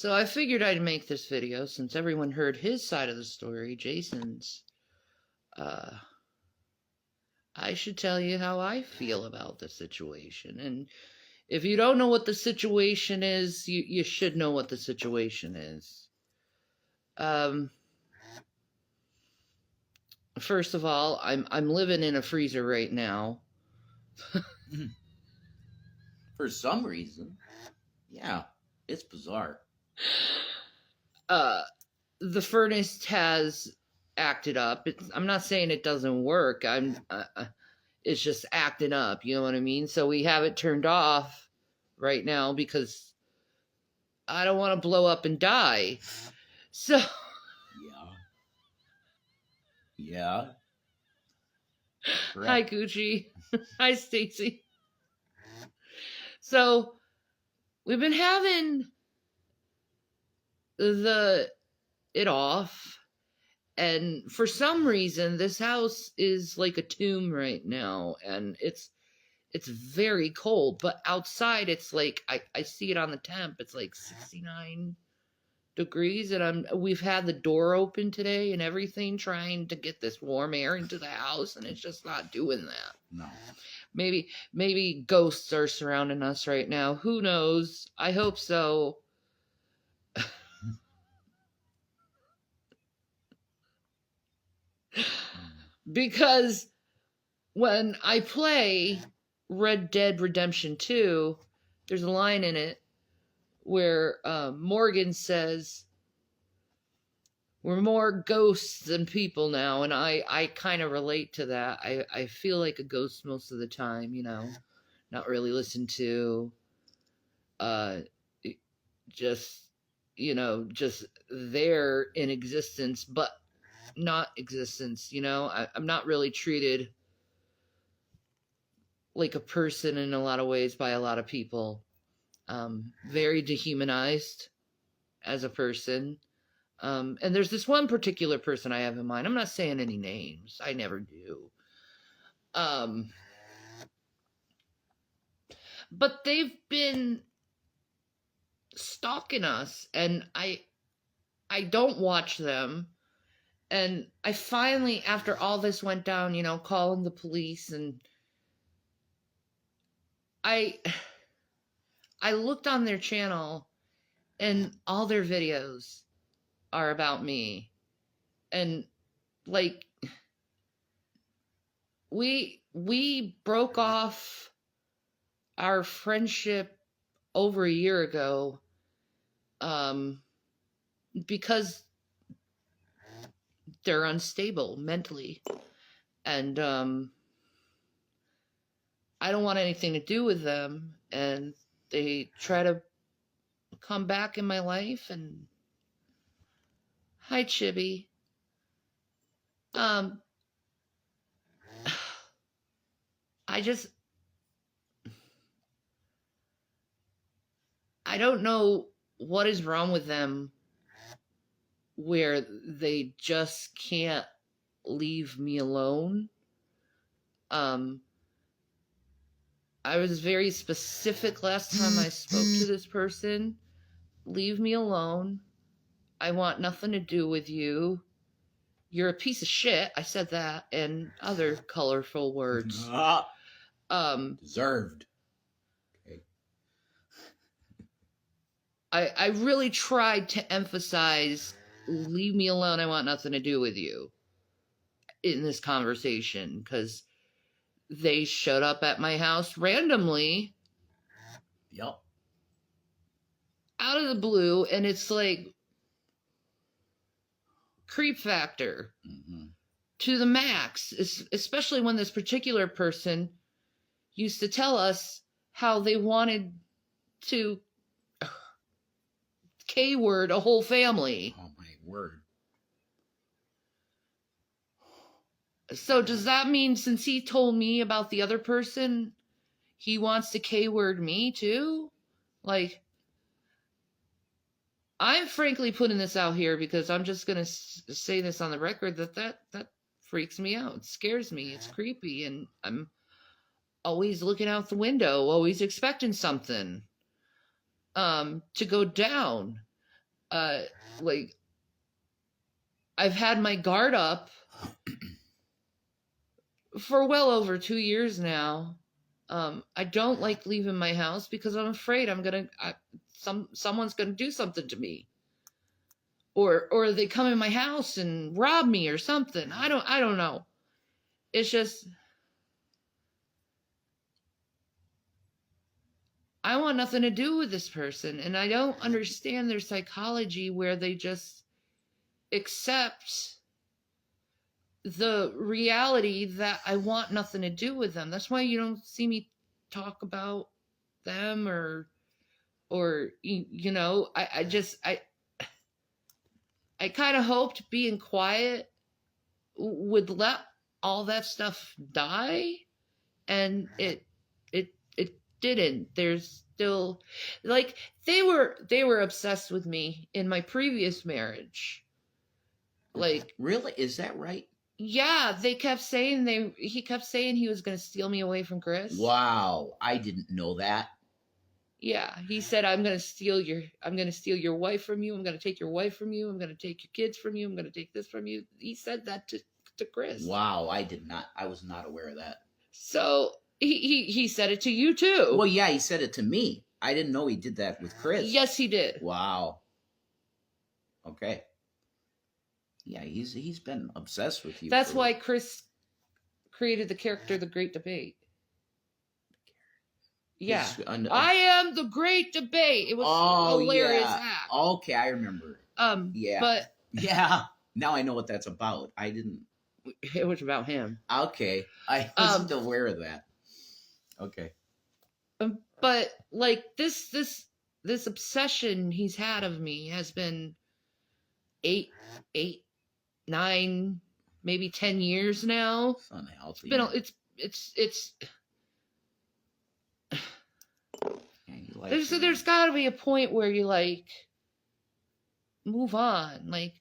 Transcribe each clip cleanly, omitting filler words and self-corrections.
So I figured I'd make this video since everyone heard his side of the story, Jason's. I should tell you how I feel about the situation. And if you don't know what the situation is, you should know what the situation is. First of all, I'm living in a freezer right now. For some reason. Yeah, it's bizarre. The furnace has acted up. I'm not saying it doesn't work. It's just acting up. You know what I mean? So we have it turned off right now because I don't want to blow up and die. So. Yeah. Hi, Gucci. Hi, Stacy. So we've been having it off, and for some reason this house is like a tomb right now, and it's very cold, but outside it's like I see it on the temp, it's like 69 degrees, and we've had the door open today and everything trying to get this warm air into the house, and it's just not doing that. No. Maybe ghosts are surrounding us right now. Who knows? I hope so. Because when I play Red Dead Redemption 2, there's a line in it where Morgan says, we're more ghosts than people now, and I kind of relate to that. I feel like a ghost most of the time, you know, not really listened to, just, you know, just there in existence, but not existence, you know. I'm not really treated like a person in a lot of ways by a lot of people. Very dehumanized as a person. And there's this one particular person I have in mind. I'm not saying any names. I never do. But they've been stalking us, and I don't watch them. And I finally, after all this went down, you know, calling the police, and I looked on their channel, and all their videos are about me. And like, we broke off our friendship over a year ago, because they're unstable mentally, and I don't want anything to do with them, and they try to come back in my life. And hi, Chibi. I don't know what is wrong with them where they just can't leave me alone. I was very specific last time I spoke to this person. Leave me alone. I want nothing to do with you. You're a piece of shit. I said that, and other colorful words. Deserved. Okay. I really tried to emphasize, leave me alone. I want nothing to do with you in this conversation, because they showed up at my house randomly. Yep. Out of the blue, and it's like creep factor to the max, especially when this particular person used to tell us how they wanted to K-word a whole family. Oh my word. So does that mean, since he told me about the other person, he wants to K-word me too? Like, I'm frankly putting this out here because I'm just going to say this on the record that freaks me out. It scares me. It's creepy. And I'm always looking out the window, always expecting something to go down. like I've had my guard up for well over 2 years now. I don't like leaving my house because I'm afraid someone's gonna do something to me, or they come in my house and rob me or something. I don't know. It's just I want nothing to do with this person, and I don't understand their psychology where they just accept the reality that I want nothing to do with them. That's why you don't see me talk about them or I kind of hoped being quiet would let all that stuff die, and it didn't. There's still, like, they were obsessed with me in my previous marriage. Like, really? Is that right? yeah, he kept saying he was going to steal me away from Chris. Wow, I didn't know that. Yeah, he said I'm going to steal your wife from you. I'm going to take your wife from you. I'm going to take your kids from you. I'm going to take this from you. He said that to Chris. Wow, I was not aware of that. So he said it to you too. Well, yeah, he said it to me. I didn't know he did that with Chris. Yes, he did. Wow. Okay. Yeah, he's been obsessed with you. That's why Chris created the character The Great Debate. Yeah. I am the Great Debate. It was hilarious act. Okay, I remember. Yeah. But yeah, now I know what that's about. I didn't. It was about him. Okay, I wasn't aware of that. Okay. But like this obsession he's had of me has been 8, 9, maybe 10 years now. It's unhealthy. It's yeah, there's got to be a point where you like move on. Like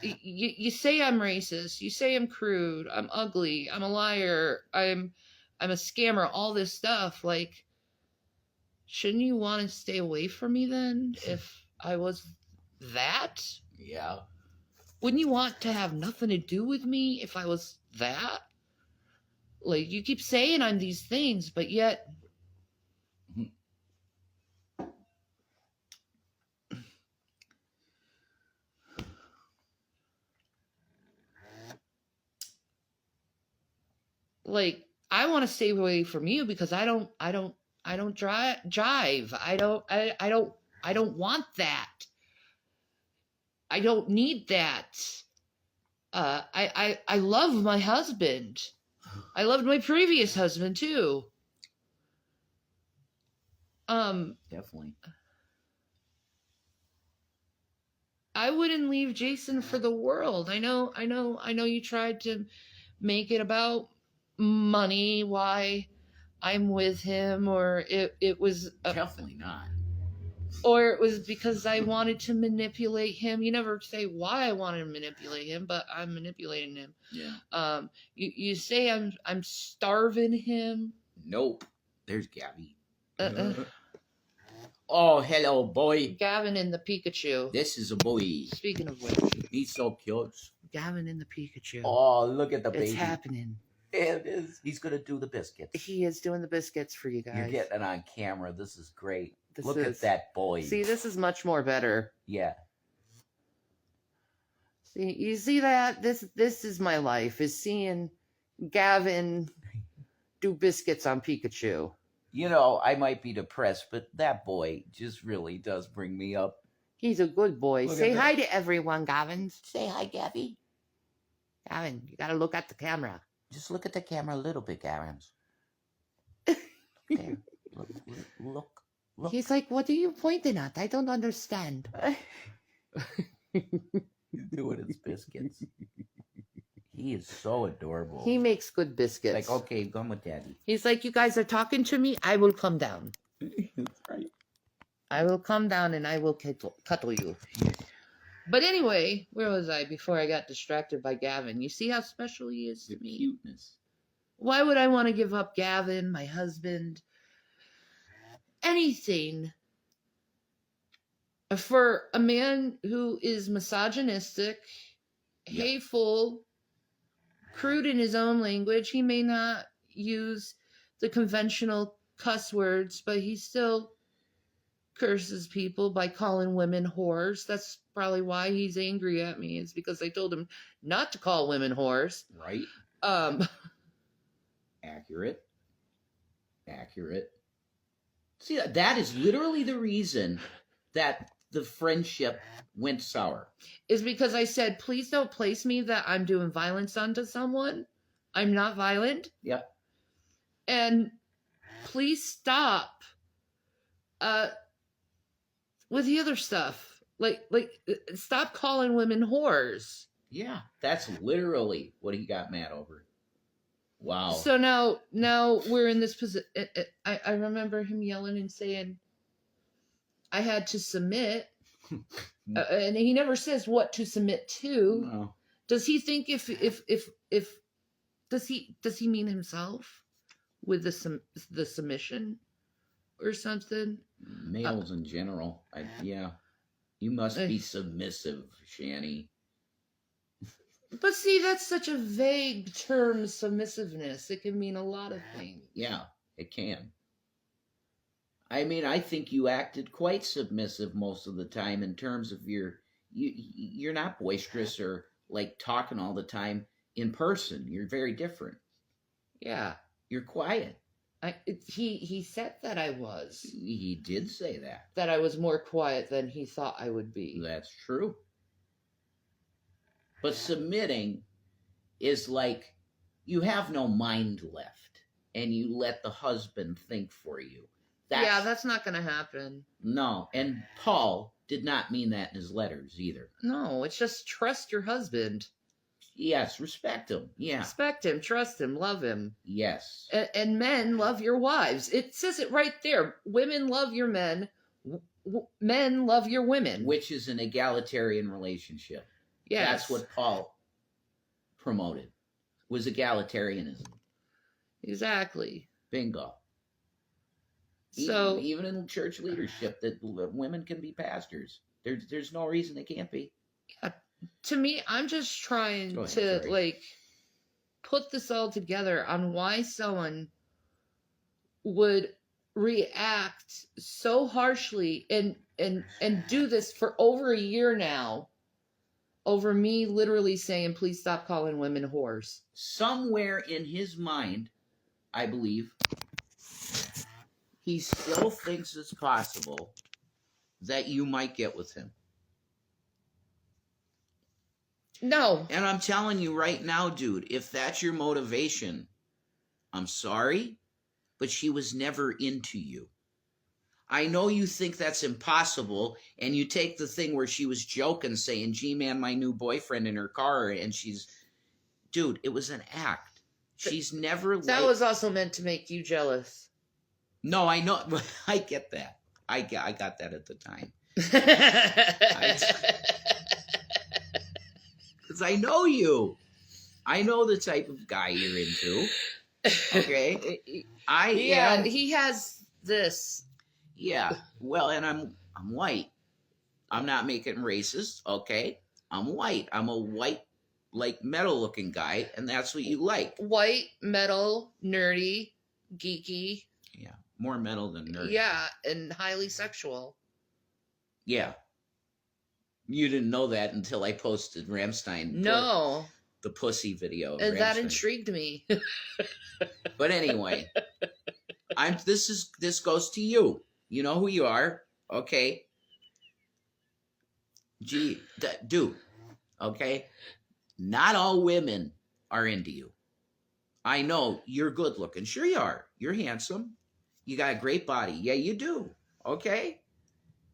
you say I'm racist, you say I'm crude, I'm ugly, I'm a liar, I'm a scammer, all this stuff. Like, shouldn't you want to stay away from me then if I was that? Yeah. Wouldn't you want to have nothing to do with me if I was that? Like, you keep saying I'm these things, but yet like, I want to stay away from you because I don't jive. I don't want that. I don't need that. I love my husband. I loved my previous husband too. Definitely. I wouldn't leave Jason for the world. I know you tried to make it about money, why I'm with him, or it was definitely not. Or it was because I wanted to manipulate him. You never say why I wanted to manipulate him, but I'm manipulating him. Yeah. You say I'm starving him. Nope. There's Gabby. Oh, hello, boy. Gavin and the Pikachu. This is a boy. Speaking of which, he's so cute. Gavin and the Pikachu. Oh, look at the baby. It's happening. It is. He's gonna do the biscuits. He is doing the biscuits for you guys. You're getting it on camera. This is great. Look at that boy. See, this is much more better. Yeah. See, you see that? This is my life, is seeing Gavin do biscuits on Pikachu. You know, I might be depressed, but that boy just really does bring me up. He's a good boy. Say hi to everyone, Gavin. Say hi, Gabby. Gavin, you gotta look at the camera. Just look at the camera a little bit, Gavin. There. Look. He's like, what are you pointing at? I don't understand. He's doing his biscuits. He is so adorable. He makes good biscuits. Like, okay, come with Daddy. He's like, you guys are talking to me? I will come down. That's right. I will come down and I will cuddle you. But anyway, where was I before I got distracted by Gavin? You see how special he is to me? Cuteness. Why would I want to give up Gavin, my husband, anything For a man who is misogynistic, Yeah. hateful, crude in his own language, he may not use the conventional cuss words, but he still curses people by calling women whores. That's probably why he's angry at me, is because I told him not to call women whores. Right? Um, Accurate. See, that is literally the reason that the friendship went sour. is because I said, please don't place me that I'm doing violence onto someone. I'm not violent. Yep. And please stop with the other stuff. Stop calling women whores. Yeah, that's literally what he got mad over. Wow. So now we're in this position. I remember him yelling and saying I had to submit, and he never says what to submit to. No. Does he think if does he mean himself with the submission or something? Males in general. Yeah. You must be submissive, Shanny. But see, that's such a vague term, submissiveness. It can mean a lot of things. Yeah, it can. I mean, I think you acted quite submissive most of the time in terms of you're not boisterous or like talking all the time in person. You're very different. Yeah. You're quiet. He said that I was. He did say that. That I was more quiet than he thought I would be. That's true. But submitting is like you have no mind left and you let the husband think for you. That's not going to happen. No, and Paul did not mean that in his letters either. No, it's just trust your husband. Yes, respect him. Yeah. Respect him, trust him, love him. Yes. And men, love your wives. It says it right there. Women, love your men. Men, love your women. Which is an egalitarian relationship. Yes. That's what Paul promoted, was egalitarianism. Exactly. Bingo. So even in church leadership, that women can be pastors. There's no reason they can't be. Yeah, to me, I'm just trying to put this all together on why someone would react so harshly and do this for over a year now, over me literally saying, please stop calling women whores. Somewhere in his mind, I believe, he still thinks it's possible that you might get with him. No. And I'm telling you right now, dude, if that's your motivation, I'm sorry, but she was never into you. I know you think that's impossible, and you take the thing where she was joking, saying, G-Man, my new boyfriend in her car, and she's... Dude, it was an act. She's never... That was also meant to make you jealous. No, I know. I get that. I got that at the time. Because I know you. I know the type of guy you're into. Okay? He has this... Yeah, well, and I'm white. I'm not making racist, okay? I'm white. I'm a white, like, metal-looking guy, and that's what you like. White, metal, nerdy, geeky. Yeah, more metal than nerdy. Yeah, and highly sexual. Yeah. You didn't know that until I posted Rammstein. No. The pussy video. And that intrigued me. But anyway, this goes to you. You know who you are, okay? Dude, okay? Not all women are into you. I know you're good looking. Sure you are. You're handsome. You got a great body. Yeah, you do. Okay?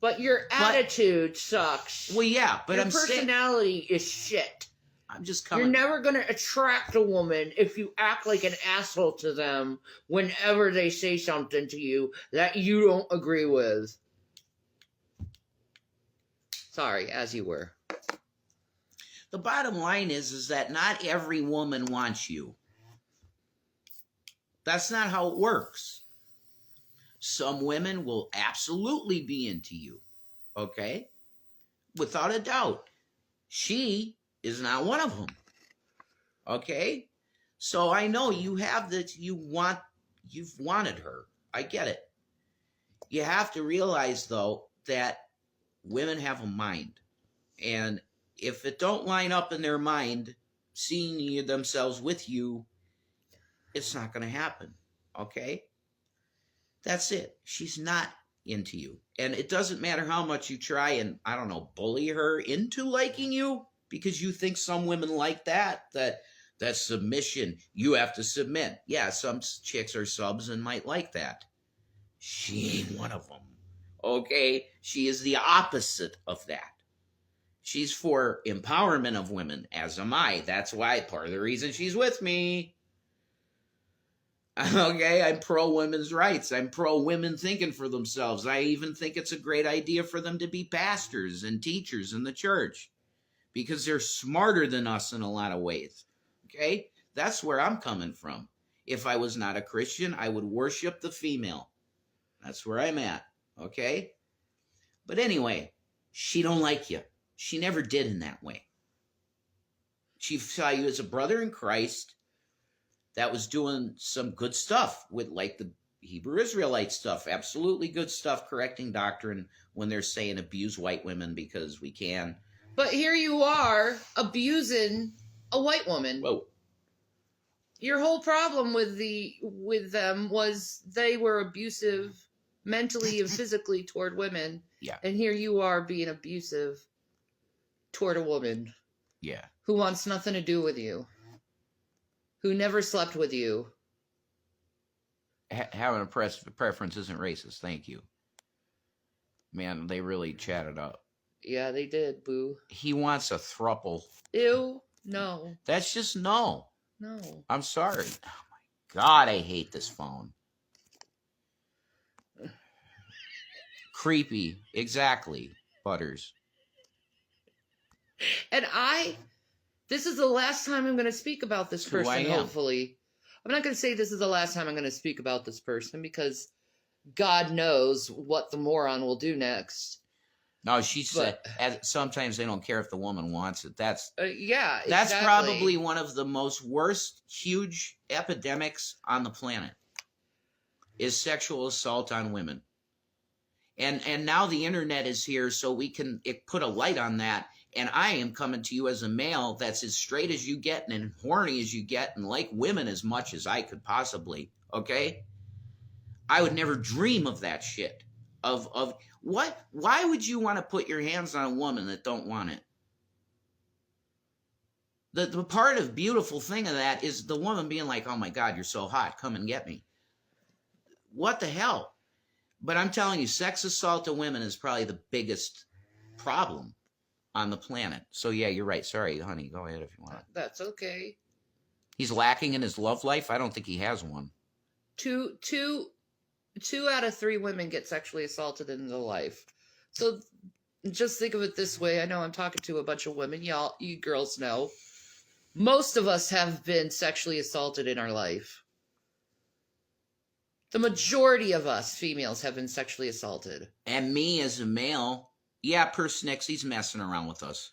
But your attitude sucks. Well, yeah, but your personality is shit. I'm just coming. You're never going to attract a woman if you act like an asshole to them whenever they say something to you that you don't agree with. Sorry, as you were. The bottom line is that not every woman wants you. That's not how it works. Some women will absolutely be into you. Okay? without a doubt. She is not one of them. Okay? So I know you have that you've wanted her. I get it. You have to realize though that women have a mind. And if it don't line up in their mind, seeing themselves with you, it's not going to happen. Okay? That's it. She's not into you. And it doesn't matter how much you try and, I don't know, bully her into liking you because you think some women like that submission, you have to submit. Yeah, some chicks are subs and might like that. She ain't one of them. Okay? She is the opposite of that. She's for empowerment of women, as am I. That's why part of the reason she's with me. Okay, I'm pro women's rights. I'm pro women thinking for themselves. I even think it's a great idea for them to be pastors and teachers in the church because they're smarter than us in a lot of ways. Okay, that's where I'm coming from. If I was not a Christian, I would worship the female. That's where I'm at. Okay, but anyway, she don't like you. She never did in that way. She saw you as a brother in Christ that was doing some good stuff with like the Hebrew Israelite stuff. Absolutely good stuff, correcting doctrine when they're saying abuse white women because we can. But here you are abusing a white woman. Whoa. Your whole problem with them was they were abusive mentally and physically toward women. Yeah. And here you are being abusive toward a woman. Yeah. Who wants nothing to do with you. Who never slept with you. Having a preference isn't racist. Thank you. Man, they really chatted up. Yeah, they did, boo. He wants a throuple. Ew. No. That's just no. No. I'm sorry. Oh my God, I hate this phone. Creepy. Exactly. Butters. And this is the last time I'm going to speak about this person, hopefully. I'm not going to say this is the last time I'm going to speak about this person because God knows what the moron will do next. No, she said sometimes they don't care if the woman wants it. That's exactly. That's probably one of the most worst, huge epidemics on the planet is sexual assault on women. And now the internet is here so we can put a light on that. And I am coming to you as a male that's as straight as you get and horny as you get and like women as much as I could possibly, okay? I would never dream of that shit. Of what? Why would you want to put your hands on a woman that don't want it? The part of beautiful thing of that is the woman being like, oh my God, you're so hot. Come and get me. What the hell? But I'm telling you, sex assault to women is probably the biggest problem on the planet. So yeah, you're right. Sorry, honey. Go ahead if you want. That's okay. He's lacking in his love life. I don't think he has one. Two out of 3 women get sexually assaulted in their life. So just think of it this way. I know I'm talking to a bunch of women. You girls know. Most of us have been sexually assaulted in our life. The majority of us females have been sexually assaulted. And me as a male, yeah, Persnix, he's messing around with us.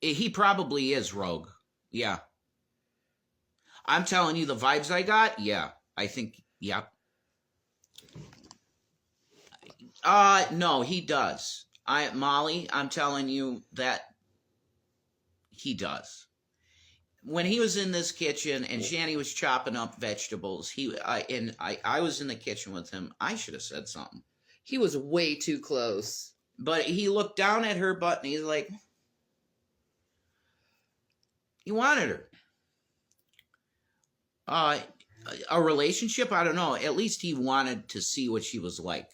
He probably is rogue. Yeah. I'm telling you the vibes I got, yeah. I think, yeah. No, he does. Molly, I'm telling you that he does. When he was in this kitchen and Shanny was chopping up vegetables, I was in the kitchen with him. I should have said something. He was way too close. But he looked down at her butt and he's like, he wanted her. A relationship? I don't know. At least he wanted to see what she was like.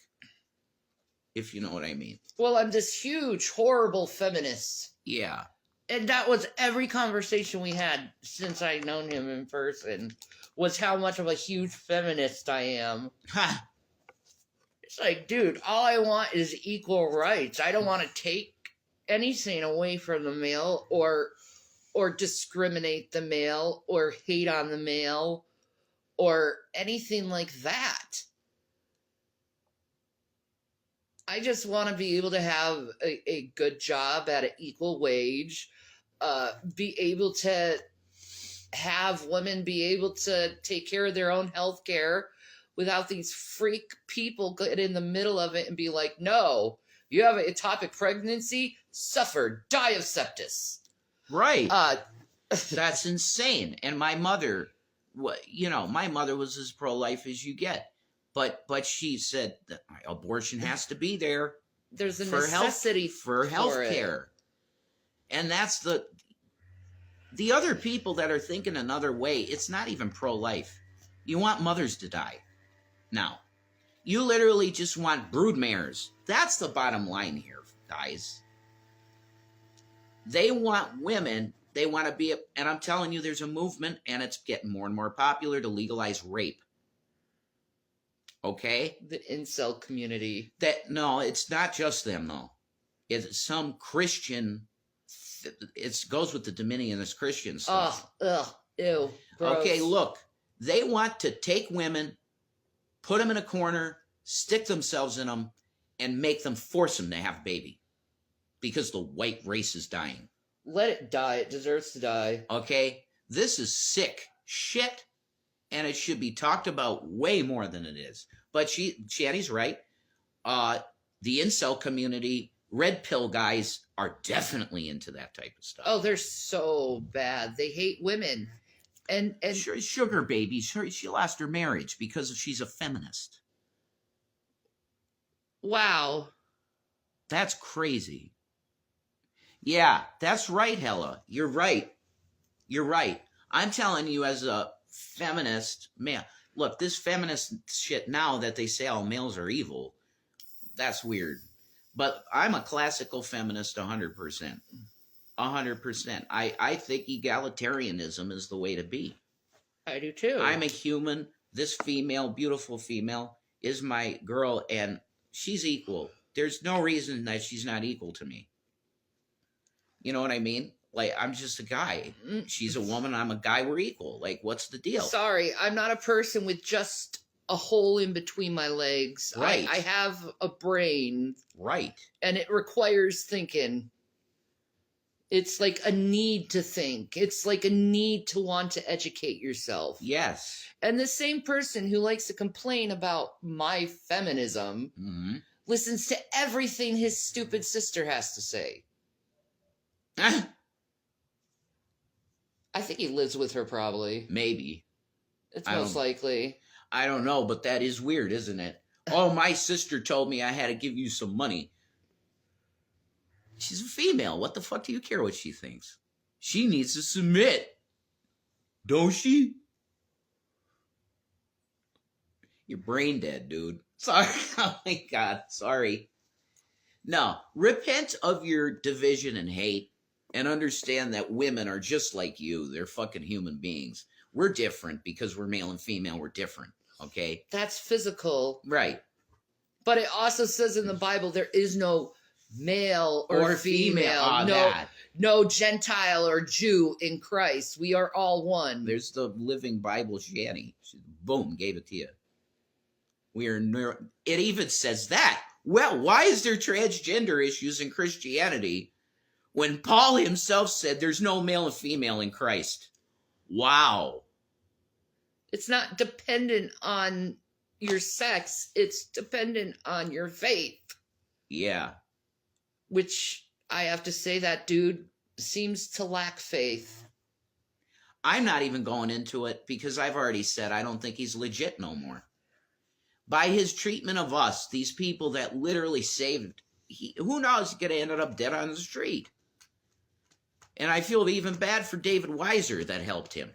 If you know what I mean. Well, I'm this huge, horrible feminist. Yeah. And that was every conversation we had since I'd known him in person, was how much of a huge feminist I am. Ha! It's like, dude, all I want is equal rights. I don't want to take anything away from the male or discriminate the male or hate on the male or anything like that. I just want to be able to have a good job at an equal wage, be able to have women be able to take care of their own health care without these freak people get in the middle of it and be like, no, you have an ectopic pregnancy, suffer, die of sepsis. Right. That's insane. And my mother, my mother was as pro-life as you get. But she said that abortion has to be there. There's a necessity for health care. And that's the other people that are thinking another way. It's not even pro-life. You want mothers to die. Now, you literally just want broodmares. That's the bottom line here, guys. They want women. They want to be, and I'm telling you, there's a movement, and it's getting more and more popular to legalize rape. Okay? The incel community. No, it's not just them, though. It's some Christian. It goes with the Dominionist Christian stuff. Ew. Gross. Okay, look. They want to take women, put them in a corner, stick themselves in them, and force them to have a baby. Because the white race is dying. Let it die. It deserves to die. Okay? This is sick shit, and it should be talked about way more than it is. But Shanny's right. The incel community, red pill guys are definitely into that type of stuff. Oh, they're so bad. They hate women. And sugar baby. She lost her marriage because she's a feminist. Wow. That's crazy. Yeah, that's right, Hella. You're right. You're right. I'm telling you as a feminist man. Look, this feminist shit now that they say all males are evil, that's weird. But I'm a classical feminist 100%. 100%. I think egalitarianism is the way to be. I do too. I'm a human. This female, beautiful female, is my girl, and she's equal. There's no reason that she's not equal to me. You know what I mean? Like, I'm just a guy. She's a woman. I'm a guy. We're equal. Like, what's the deal? Sorry, I'm not a person with just a hole in between my legs. Right. I have a brain. Right. And it requires thinking. It's like a need to think. It's like a need to want to educate yourself. Yes. And the same person who likes to complain about my feminism listens to everything his stupid sister has to say. I think he lives with her, probably. Maybe. It's most likely. I don't know, but that is weird, isn't it? Oh, my sister told me I had to give you some money. She's a female. What the fuck do you care what she thinks? She needs to submit. Don't she? You're brain dead, dude. Sorry. Oh, my God. Sorry. No. Repent of your division and hate. And understand that women are just like you. They're fucking human beings. We're different because we're male and female. We're different. Okay? That's physical. Right. But it also says in the Bible there is no male or female. No Gentile or Jew in Christ. We are all one. There's the Living Bible, Shanny. Boom, gave it to you. It even says that. Well, why is there transgender issues in Christianity when Paul himself said there's no male and female in Christ? Wow. It's not dependent on your sex. It's dependent on your faith. Yeah. Which, I have to say, that dude seems to lack faith. I'm not even going into it because I've already said I don't think he's legit no more. By his treatment of us, these people that literally saved, who knows, he could have ended up dead on the street. And I feel even bad for David Weiser that helped him.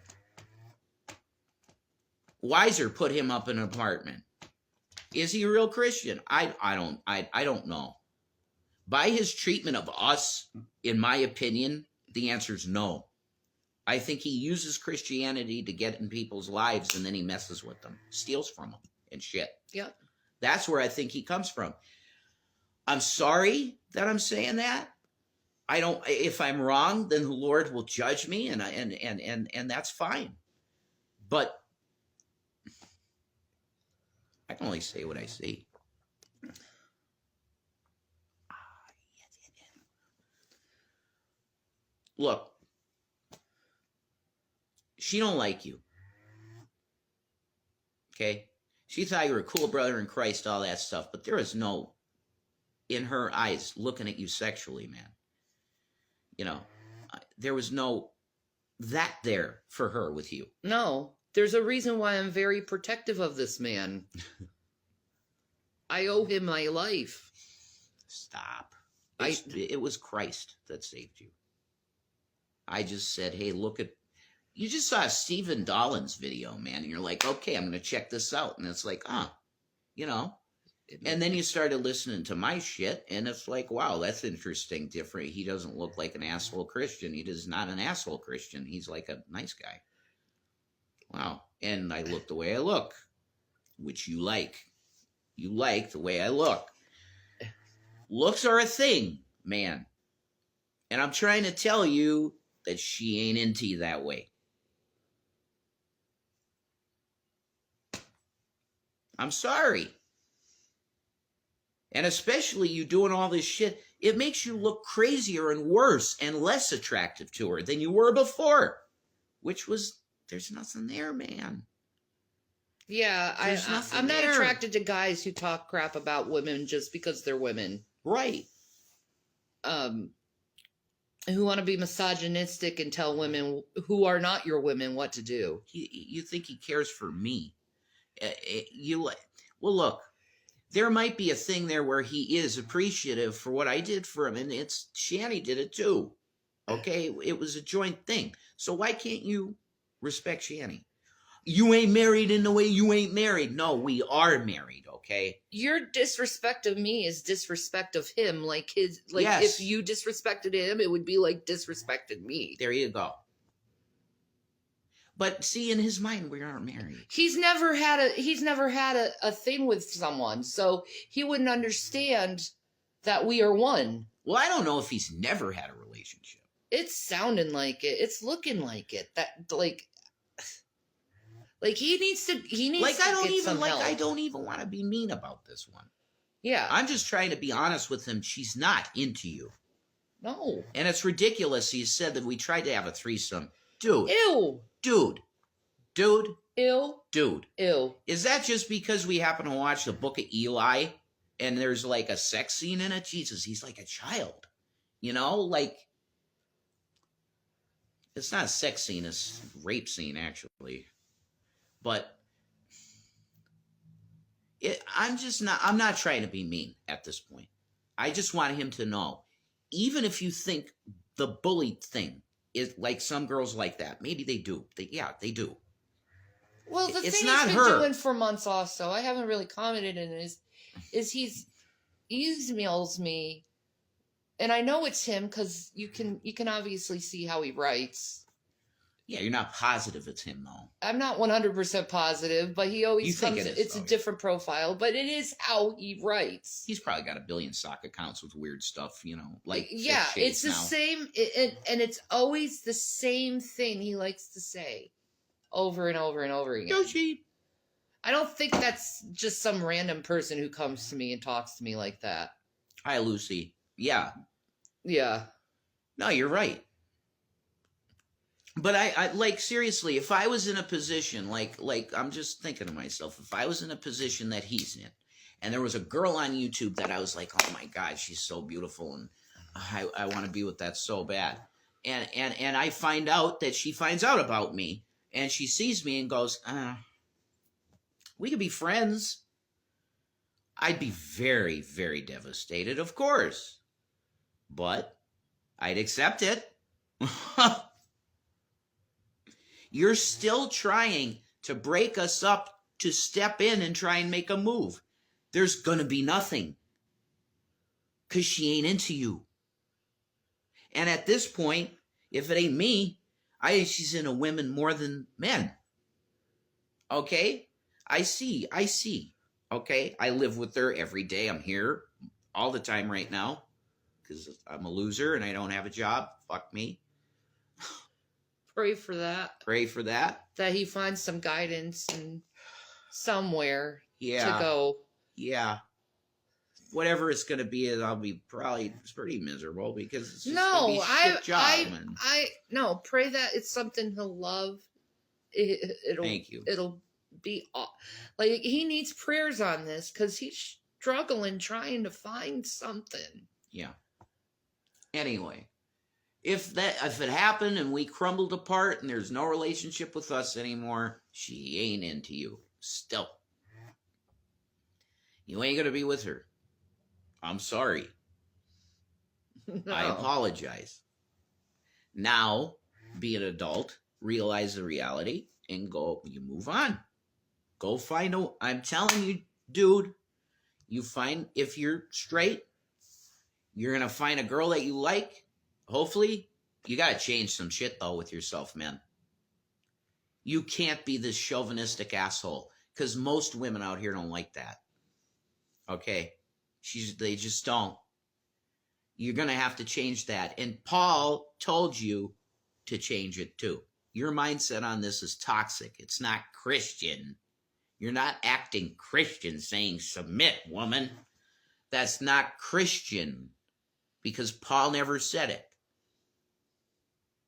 Weiser put him up in an apartment. Is he a real Christian? I don't know. By his treatment of us, in my opinion, the answer is no. I think he uses Christianity to get in people's lives and then he messes with them, steals from them and shit. Yep. That's where I think he comes from. I'm sorry that I'm saying that. I don't. If I'm wrong, then the Lord will judge me, and that's fine. But I can only say what I see. Look, she don't like you. Okay? She thought you were a cool brother in Christ, all that stuff, but there is no, in her eyes, looking at you sexually, man. You know, there was no that there for her with you. No, there's a reason why I'm very protective of this man. I owe him my life. Stop. It was Christ that saved you. I just said, hey, look at, you just saw Stephen Dolan's video, man, and you're like, okay, I'm going to check this out. And it's like, you know. And then you started listening to my shit, and it's like, wow, that's interesting, different. He doesn't look like an asshole Christian. He is not an asshole Christian. He's like a nice guy. Wow. And I look the way I look, which you like. You like the way I look. Looks are a thing, man. And I'm trying to tell you that she ain't into you that way. I'm sorry. And especially you doing all this shit, it makes you look crazier and worse and less attractive to her than you were before. Which was, there's nothing there, man. Yeah, I'm not attracted to guys who talk crap about women just because they're women. Right. Who want to be misogynistic and tell women who are not your women what to do. You think he cares for me? Well, look, there might be a thing there where he is appreciative for what I did for him, and it's Shanny did it too. Okay, it was a joint thing. So why can't you respect Shanny? You ain't married in the way you ain't married. No, we are married, okay? Your disrespect of me is disrespect of him. Like Yes. If you disrespected him, it would be like disrespected me. There you go. But see, in his mind, we aren't married. He's never had a thing with someone, so he wouldn't understand that we are one. Well, I don't know if he's never had a relationship. It's sounding like it. It's looking like it. That like he needs to Like, I don't get some help. I don't even want to be mean about this one. Yeah. I'm just trying to be honest with him. She's not into you. No. And it's ridiculous. He said that we tried to have a threesome. Dude. Ew. Dude. Ew. Dude. Ew. Is that just because we happen to watch the Book of Eli and there's like a sex scene in it? Jesus, he's like a child. You know, like, it's not a sex scene, it's a rape scene, actually. But I'm not trying to be mean at this point. I just want him to know, even if you think the bully thing is like some girls like that, maybe they do. They do. Well, the It's thing not he's been her. doing for months also, I haven't really commented on it, is he emails me, and I know it's him because you can obviously see how he writes. Yeah, you're not positive it's him, though. I'm not 100% positive, but he always You think comes. it is, It's though, a different profile, but it is how he writes. He's probably got a billion sock accounts with weird stuff, you know, like Yeah, 6 shades it's the now. same, and it's always the same thing he likes to say, over and over and over again. Yoshi. I don't think that's just some random person who comes to me and talks to me like that. Hi, Lucy. Yeah. Yeah. No, you're right. But I like, seriously, if I was in a position, like I'm just thinking to myself, if I was in a position that he's in, and there was a girl on YouTube that I was like, oh my God, she's so beautiful, and I want to be with that so bad. And I find out that she finds out about me, and she sees me and goes, we could be friends. I'd be very, very devastated, of course. But I'd accept it. You're still trying to break us up to step in and try and make a move. There's going to be nothing. Because she ain't into you. And at this point, if it ain't me, she's into women more than men. Okay? I see. Okay? I live with her every day. I'm here all the time right now. Because I'm a loser and I don't have a job. Fuck me. Pray for that. Pray for that. That he finds some guidance and somewhere Yeah. to go. Yeah. whatever it's going to be, I'll be probably pretty miserable because it's just going to No, be a shit job. And no, pray that it's something he'll love. It'll, thank you. It'll be like he needs prayers on this because he's struggling trying to find something. Yeah. Anyway, if it happened and we crumbled apart and there's no relationship with us anymore, she ain't into you. Still, you ain't gonna be with her. I'm sorry. No. I apologize. Now, be an adult, realize the reality, and you move on. Go find I'm telling you, dude, if you're straight, you're going to find a girl that you like. Hopefully, you got to change some shit, though, with yourself, man. You can't be this chauvinistic asshole, because most women out here don't like that. Okay? They just don't. You're going to have to change that. And Paul told you to change it, too. Your mindset on this is toxic. It's not Christian. You're not acting Christian saying, submit, woman. That's not Christian. Because Paul never said it.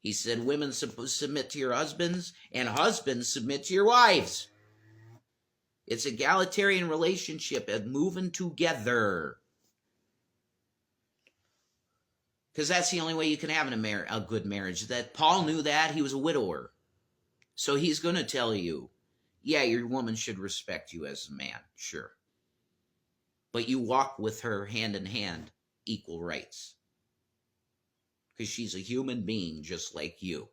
He said women submit to your husbands and husbands submit to your wives. It's an egalitarian relationship of moving together. Because that's the only way you can have a good marriage. That Paul knew that. He was a widower. So he's going to tell you, yeah, your woman should respect you as a man, sure. But you walk with her hand in hand, equal rights. Because she's a human being just like you.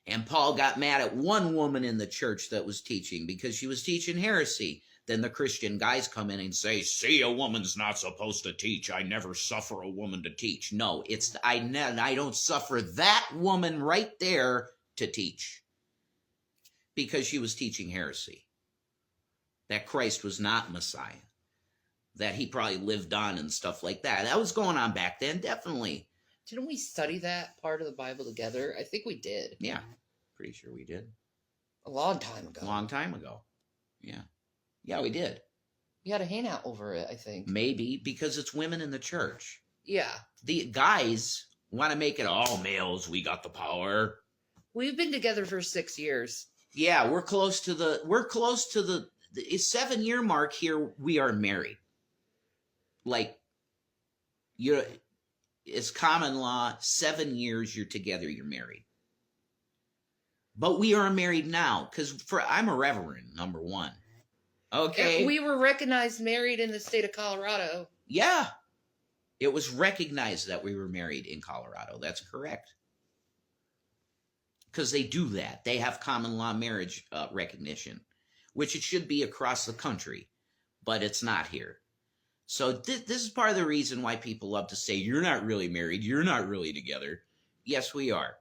And Paul got mad at one woman in the church that was teaching because she was teaching heresy. Then the Christian guys come in and say, see, a woman's not supposed to teach. I never suffer a woman to teach. No, I don't suffer that woman right there to teach. Because she was teaching heresy. That Christ was not Messiah. That he probably lived on and stuff like that. That was going on back then, definitely. Didn't we study that part of the Bible together? I think we did. Yeah, pretty sure we did. A long time ago. A long time ago. Yeah. Yeah, we did. We had a hangout over it, I think. Maybe, because it's women in the church. Yeah. The guys want to make it all males, we got the power. We've been together for 6 years. Yeah, we're close to the 7-year mark here. We are married. Like, it's common law, 7 years you're together, you're married. But we are married now, because I'm a reverend, number one. Okay. And we were recognized married in the state of Colorado. Yeah. It was recognized that we were married in Colorado. That's correct. Because they do that. They have common law marriage recognition, which it should be across the country, but it's not here. So this is part of the reason why people love to say, you're not really married, you're not really together. Yes, we are.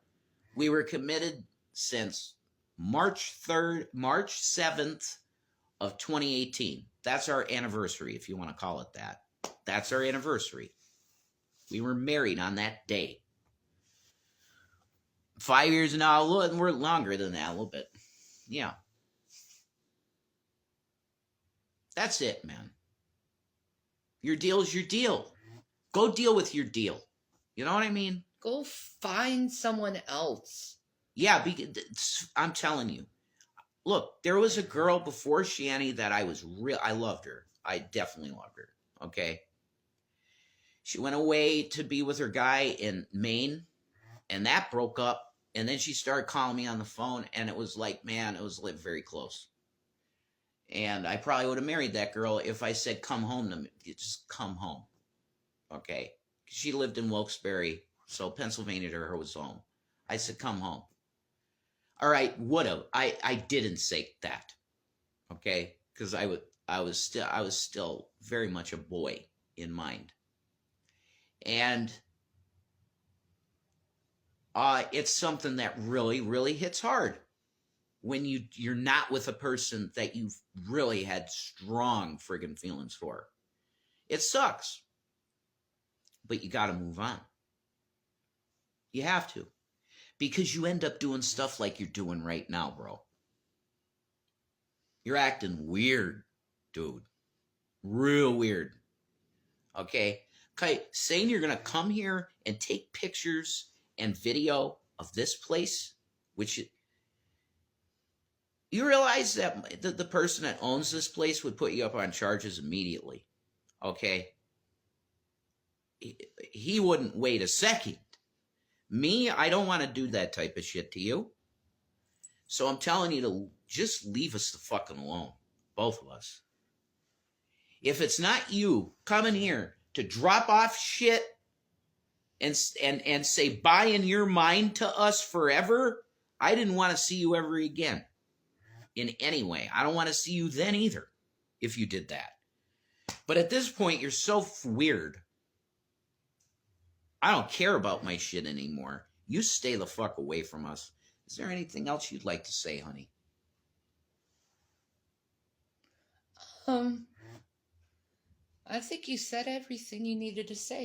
We were committed since March 7th of 2018. That's our anniversary, if you want to call it that. That's our anniversary. We were married on that day. 5 years now, we're longer than that a little bit. Yeah. That's it, man. Your deal is your deal. Go deal with your deal. You know what I mean? Go find someone else. Yeah, I'm telling you. Look, there was a girl before Shanny that I loved her. I definitely loved her. Okay? She went away to be with her guy in Maine, and that broke up. And then she started calling me on the phone, and it was like, man, it was like very close. And I probably would have married that girl if I said, come home to me. Just come home. Okay? She lived in Wilkes-Barre, so Pennsylvania to her was home. I said, come home. All right, would have. I didn't say that. Okay? Because I was still very much a boy in mind. And it's something that really, really hits hard when you're not with a person that you've really had strong friggin' feelings for. It sucks. But you got to move on. You have to. Because you end up doing stuff like you're doing right now, bro. You're acting weird, dude. Real weird. Okay? Saying you're going to come here and take pictures and video of this place, which you realize that the person that owns this place would put you up on charges immediately. Okay? He wouldn't wait a second. Me, I don't want to do that type of shit to you. So I'm telling you to just leave us the fucking alone. Both of us. If it's not you coming here to drop off shit and say bye in your mind to us forever, I didn't want to see you ever again. In any way. I don't want to see you then either, if you did that. But at this point, you're so weird. I don't care about my shit anymore. You stay the fuck away from us. Is there anything else you'd like to say, honey? I think you said everything you needed to say.